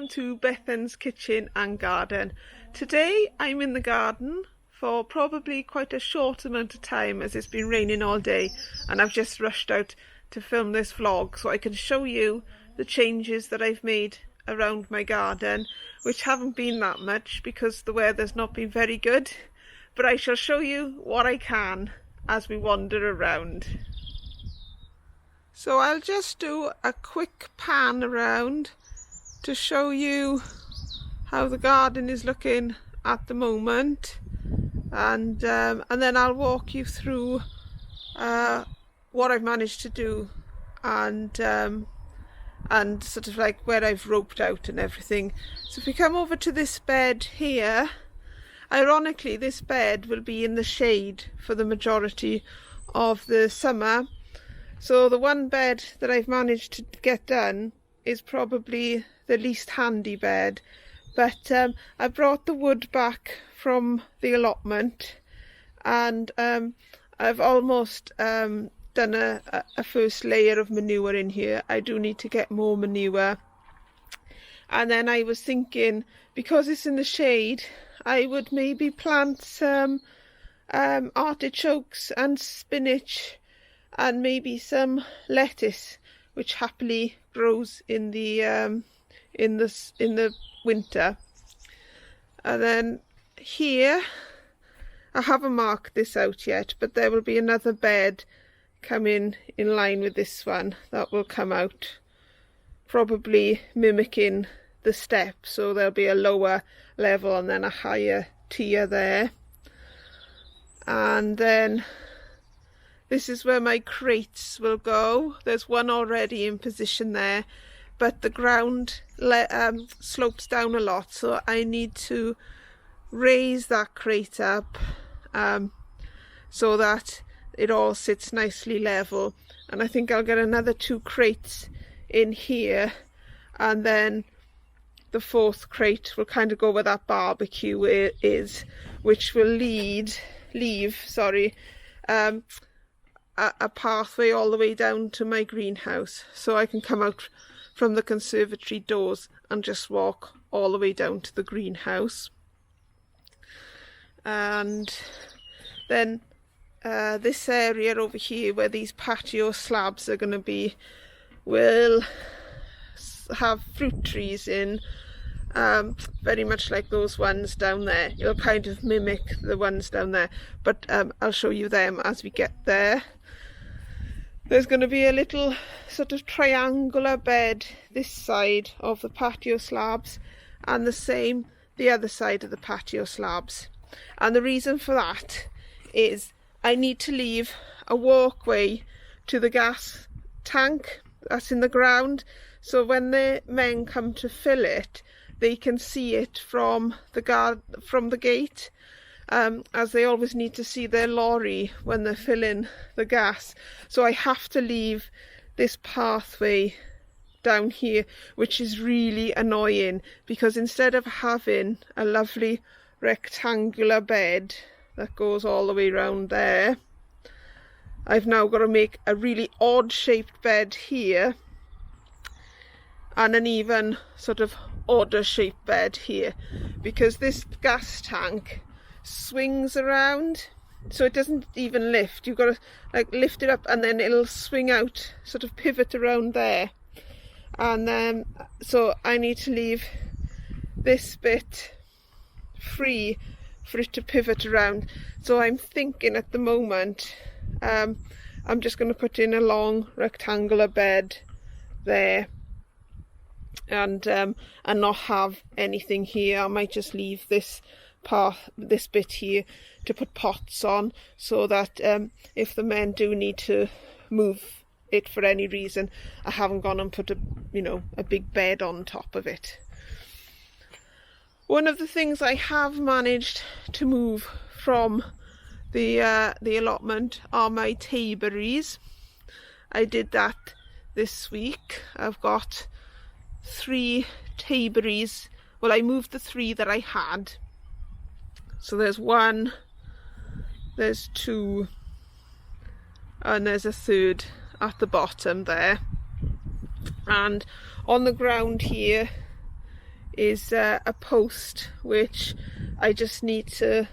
welcome to Bethan's Kitchen and Garden. Today I'm in the garden for probably quite a short amount of time as it's been raining all day, and I've just rushed out to film this vlog so I can show you the changes that I've made around my garden, which haven't been that much because the weather's not been very good, but I shall show you what I can as we wander around. So I'll just do a quick pan around to show you how the garden is looking at the moment, and then I'll walk you through what I've managed to do and sort of like where I've roped out and everything. So if we come over to this bed here, ironically this bed will be in the shade for the majority of the summer. So the one bed that I've managed to get done is probably the least handy bed, but I brought the wood back from the allotment, and I've almost done a first layer of manure in here. I do need to get more manure, and then I was thinking, because it's in the shade, I would maybe plant some artichokes and spinach and maybe some lettuce, which happily grows in the winter. And then here, I haven't marked this out yet, but there will be another bed coming in line with this one that will come out, probably mimicking the step, so there'll be a lower level and then a higher tier there. And then this is where my crates will go. There's one already in position there, but the ground slopes down a lot, so I need to raise that crate up so that it all sits nicely level. And I think I'll get another 2 crates in here, and then the 4th crate will kind of go where that barbecue is, which will leave a pathway all the way down to my greenhouse, so I can come out from the conservatory doors and just walk all the way down to the greenhouse. And then this area over here where these patio slabs are going to be will have fruit trees in, very much like those ones down there. It'll kind of mimic the ones down there, but I'll show you them as we get there. There's going to be a little sort of triangular bed this side of the patio slabs, and the same the other side of the patio slabs. And the reason for that is I need to leave a walkway to the gas tank that's in the ground, so when the men come to fill it, they can see it from the gate, as they always need to see their lorry when they're filling the gas. So I have to leave this pathway down here, which is really annoying, because instead of having a lovely rectangular bed that goes all the way around there, I've now got to make a really odd shaped bed here and an even sort of odder shaped bed here, because this gas tank swings around, so it doesn't even lift. You've got to like lift it up and then it'll swing out, sort of pivot around there. And so I need to leave this bit free for it to pivot around. So I'm thinking at the moment I'm just going to put in a long rectangular bed there, and not have anything here. I might just leave this bit here to put pots on, so that if the men do need to move it for any reason, I haven't gone and put a big bed on top of it. One of the things I have managed to move from the allotment are my tayberries. I did that this week. I've got 3 tayberries. Well, I moved the 3 that I had. So there's 1, there's 2, and there's a 3rd at the bottom there. And on the ground here is a post which I just need to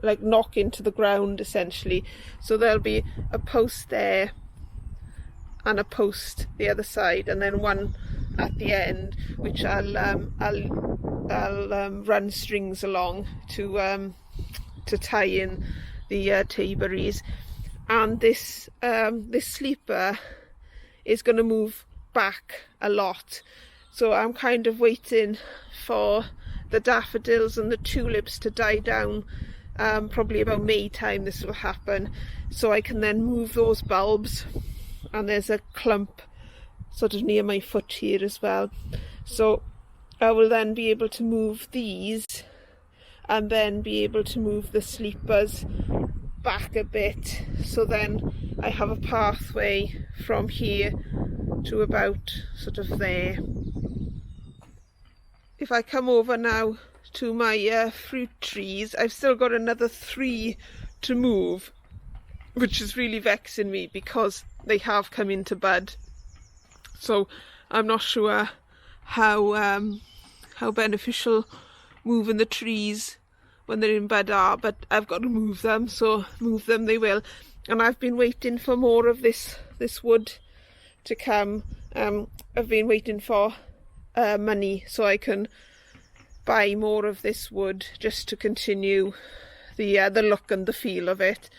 like knock into the ground essentially. So there'll be a post there and a post the other side, and then one at the end which I'll run strings along to tie in the tayberries. And this sleeper is going to move back a lot, so I'm kind of waiting for the daffodils and the tulips to die down. Probably about May time this will happen, so I can then move those bulbs. And there's a clump sort of near my foot here as well, so I will then be able to move these and then be able to move the sleepers back a bit, so then I have a pathway from here to about sort of there. If I come over now to my fruit trees, I've still got another 3 to move, which is really vexing me because they have come into bud. So I'm not sure how beneficial moving the trees when they're in bud are, but I've got to move them, so move them they will. And I've been waiting for more of this wood to come. I've been waiting for money so I can buy more of this wood just to continue the look and the feel of it.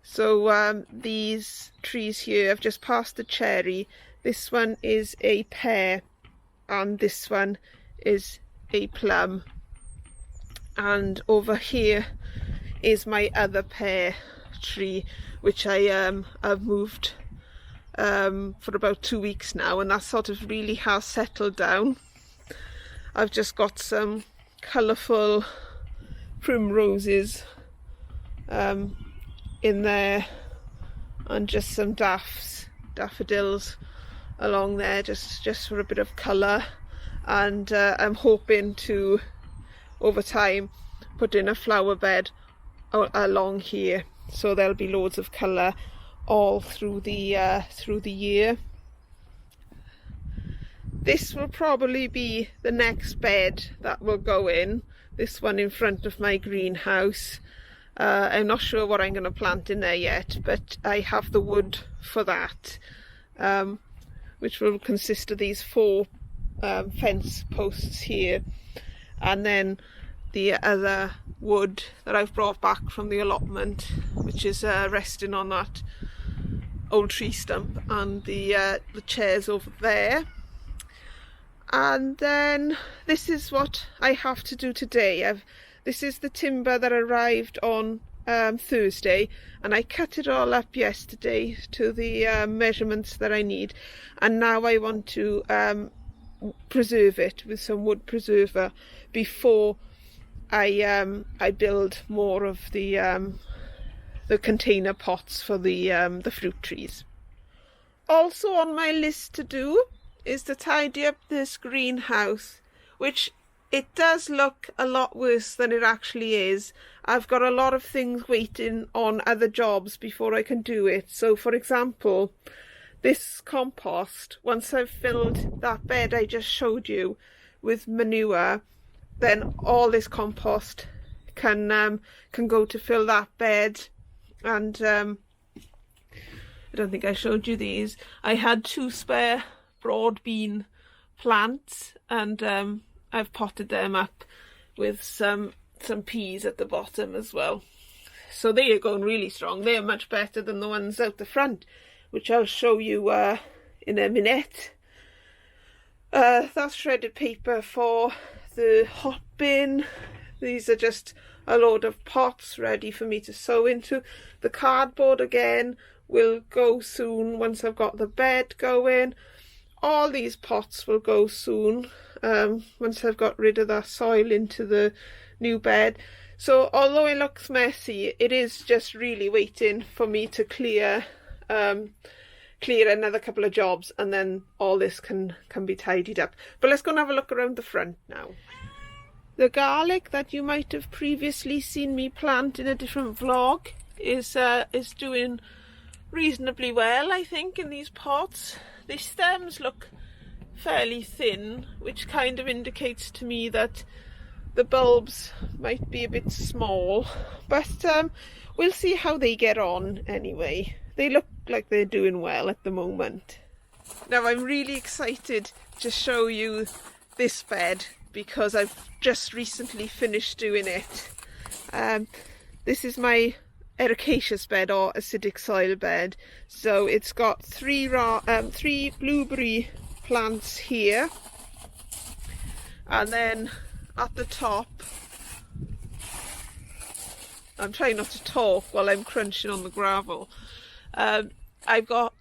So these trees here, I've just passed the cherry. This one is a pear and this one is a plum. And over here is my other pear tree, which I've moved for about 2 weeks now, and that sort of really has settled down. I've just got some colourful primroses in there, and just some daffodils along there, just for a bit of colour. And I'm hoping to, over time, put in a flower bed along here, so there'll be loads of colour all through the year. This will probably be the next bed that will go in, this one in front of my greenhouse. I'm not sure what I'm going to plant in there yet, but I have the wood for that, which will consist of these 4 fence posts here, and then the other wood that I've brought back from the allotment, which is resting on that old tree stump, and the chairs over there. And then this is what I have to do today. This is the timber that arrived on Thursday, and I cut it all up yesterday to the measurements that I need, and now I want to preserve it with some wood preserver before I build more of the container pots for the fruit trees. Also on my list to do is to tidy up this greenhouse, which it does look a lot worse than it actually is. I've got a lot of things waiting on other jobs before I can do it. So for example, this compost, once I've filled that bed I just showed you with manure, then all this compost can go to fill that bed. And I don't think I showed you these. I had 2 spare broad bean plants, and I've potted them up with some peas at the bottom as well. So they are going really strong. They are much better than the ones out the front, which I'll show you in a minute. That's shredded paper for the hot bin. These are just a load of pots ready for me to sow into. The cardboard again will go soon once I've got the bed going. All these pots will go soon once I've got rid of that soil into the new bed. So although it looks messy, it is just really waiting for me to clear another couple of jobs, and then all this can be tidied up. But let's go and have a look around the front now. The garlic that you might have previously seen me plant in a different vlog is doing reasonably well, I think, in these pots. The stems look fairly thin, which kind of indicates to me that the bulbs might be a bit small, but we'll see how they get on anyway. They look like they're doing well at the moment. Now I'm really excited to show you this bed because I've just recently finished doing it. This is my ericaceous bed, or acidic soil bed. So it's got three blueberry plants here, and then at the top, I'm trying not to talk while I'm crunching on the gravel, I've got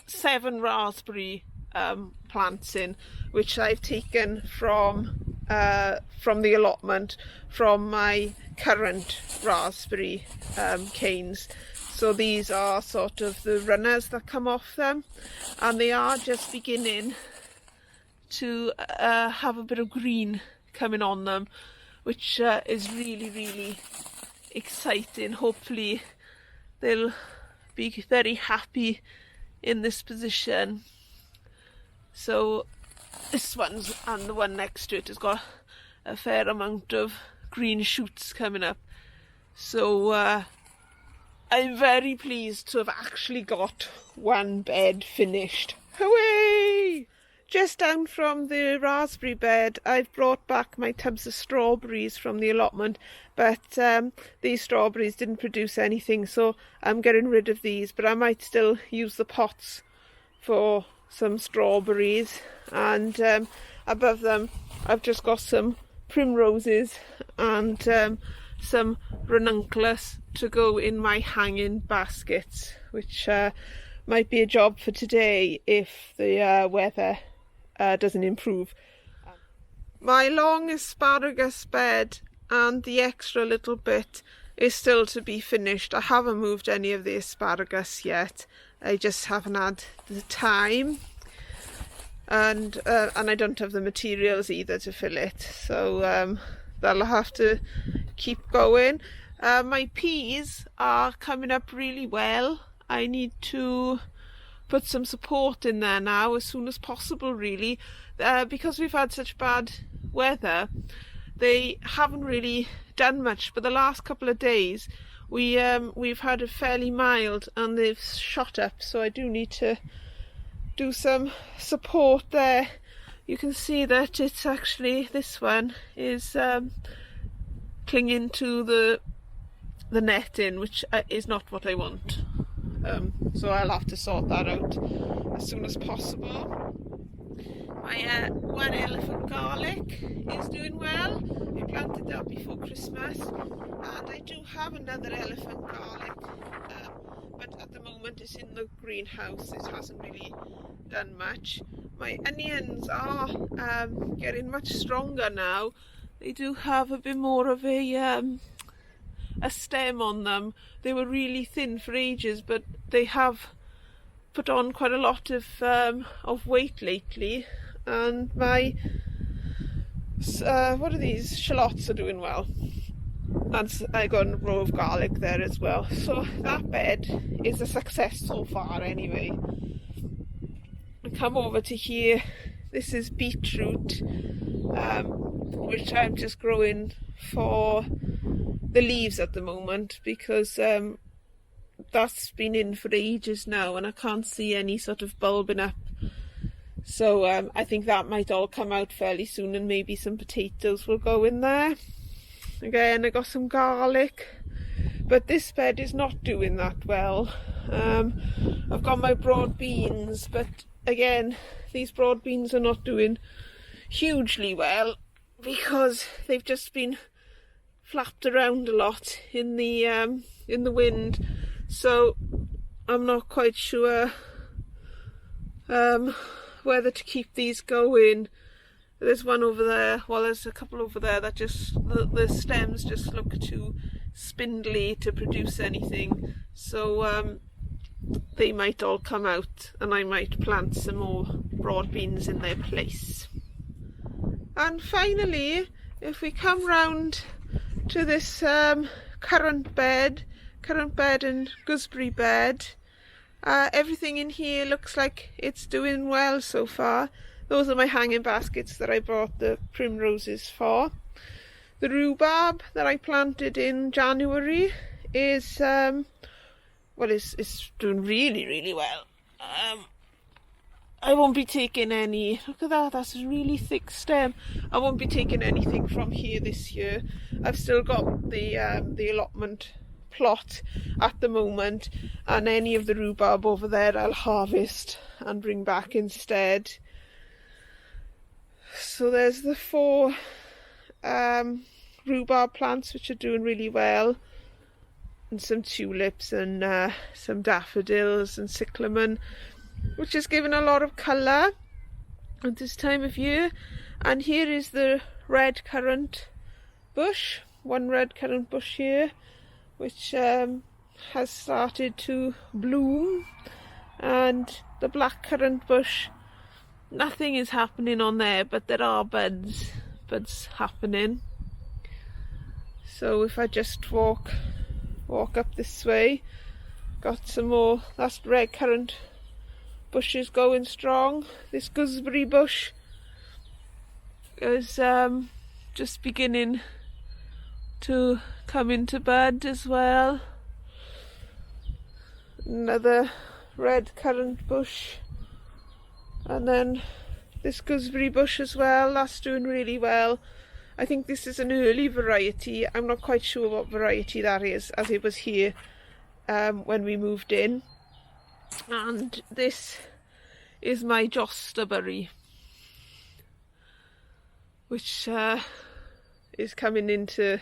7 raspberry plants in, which I've taken from the allotment from my current raspberry canes. So these are sort of the runners that come off them, and they are just beginning to have a bit of green coming on them, which is really exciting. Hopefully they'll be very happy in this position. So this one's, and the one next to it, has got a fair amount of green shoots coming up. So I'm very pleased to have actually got one bed finished. Hooray! Just down from the raspberry bed, I've brought back my tubs of strawberries from the allotment, but these strawberries didn't produce anything, so I'm getting rid of these, but I might still use the pots for some strawberries. And above them I've just got some primroses and some ranunculus to go in my hanging baskets, which might be a job for today if the weather doesn't improve. My long asparagus bed and the extra little bit is still to be finished. I haven't moved any of the asparagus yet. I just haven't had the time, and I don't have the materials either to fill it, so that'll have to keep going. My peas are coming up really well. I need to put some support in there now as soon as possible, really, because we've had such bad weather. They haven't really done much, but the last couple of days we've had a fairly mild, and they've shot up, so I do need to do some support there. You can see that it's actually, this one is clinging to the netting, which is not what I want. So I'll have to sort that out as soon as possible. My one elephant garlic is doing well. I planted that before Christmas, and I do have another elephant garlic, but at the moment it's in the greenhouse. It hasn't really done much. My onions are getting much stronger now. They do have a bit more of a stem on them. They were really thin for ages, but they have put on quite a lot of weight lately. And my what are these, shallots are doing well, and I got a row of garlic there as well. So that bed is a success so far anyway. I come over to here. This is beetroot, which I'm just growing for the leaves at the moment, because that's been in for ages now and I can't see any sort of bulbing up. So I think that might all come out fairly soon, and maybe some potatoes will go in there. Again, I got some garlic, but this bed is not doing that well. I've got my broad beans, but again, these broad beans are not doing hugely well because they've just been flapped around a lot in the wind. So I'm not quite sure whether to keep these going. There's one over there, well there's a couple over there that just, the stems just look too spindly to produce anything. So they might all come out, and I might plant some more broad beans in their place. And finally, if we come round to this currant bed and gooseberry bed, everything in here looks like it's doing well so far. those are my hanging baskets that I bought the primroses for. The rhubarb that I planted in January is it's doing really well. I won't be taking any, look at that, that's a really thick stem. I won't be taking anything from here this year. I've still got the allotment plot at the moment, and any of the rhubarb over there I'll harvest and bring back instead. So there's the 4 rhubarb plants which are doing really well, and some tulips and some daffodils and cyclamen, which is giving a lot of colour at this time of year. And here is the red currant bush, one red currant bush here, which has started to bloom, and the black currant bush, nothing is happening on there, but there are buds happening. So if I just walk up this way, got some more, that's red currant bushes going strong. This gooseberry bush is just beginning to come into bud as well. Another red currant bush, and then this gooseberry bush as well, that's doing really well. I think this is an early variety. I'm not quite sure what variety that is, as it was here when we moved in. And this is my Gooseberry, which is coming into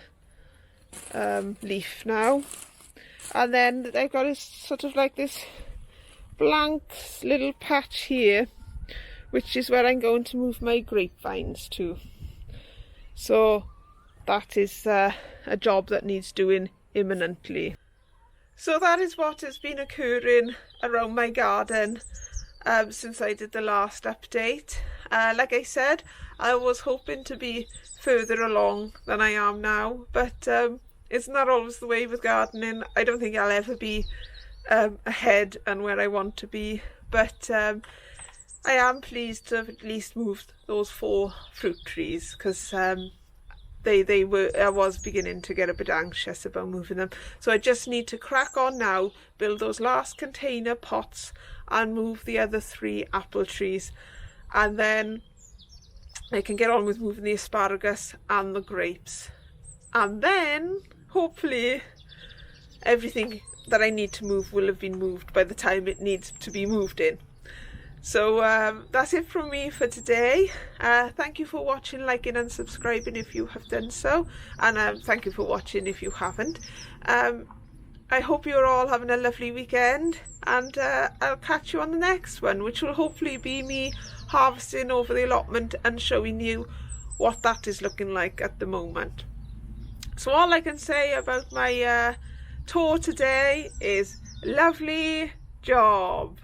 leaf now. And then I've got a sort of like this blank little patch here, which is where I'm going to move my grapevines to. So that is a job that needs doing imminently. So that is what has been occurring around my garden since I did the last update. Like I said, I was hoping to be further along than I am now, but it's not always the way with gardening. I don't think I'll ever be ahead and where I want to be, but I am pleased to have at least moved those 4 fruit trees, because I was beginning to get a bit anxious about moving them. So I just need to crack on now, build those last container pots and move the other 3 apple trees, and then I can get on with moving the asparagus and the grapes, and then hopefully everything that I need to move will have been moved by the time it needs to be moved in. So that's it from me for today. Thank you for watching, liking and subscribing if you have done so, and thank you for watching if you haven't. I hope you're all having a lovely weekend, and I'll catch you on the next one, which will hopefully be me harvesting over the allotment and showing you what that is looking like at the moment. So all I can say about my tour today is lovely job.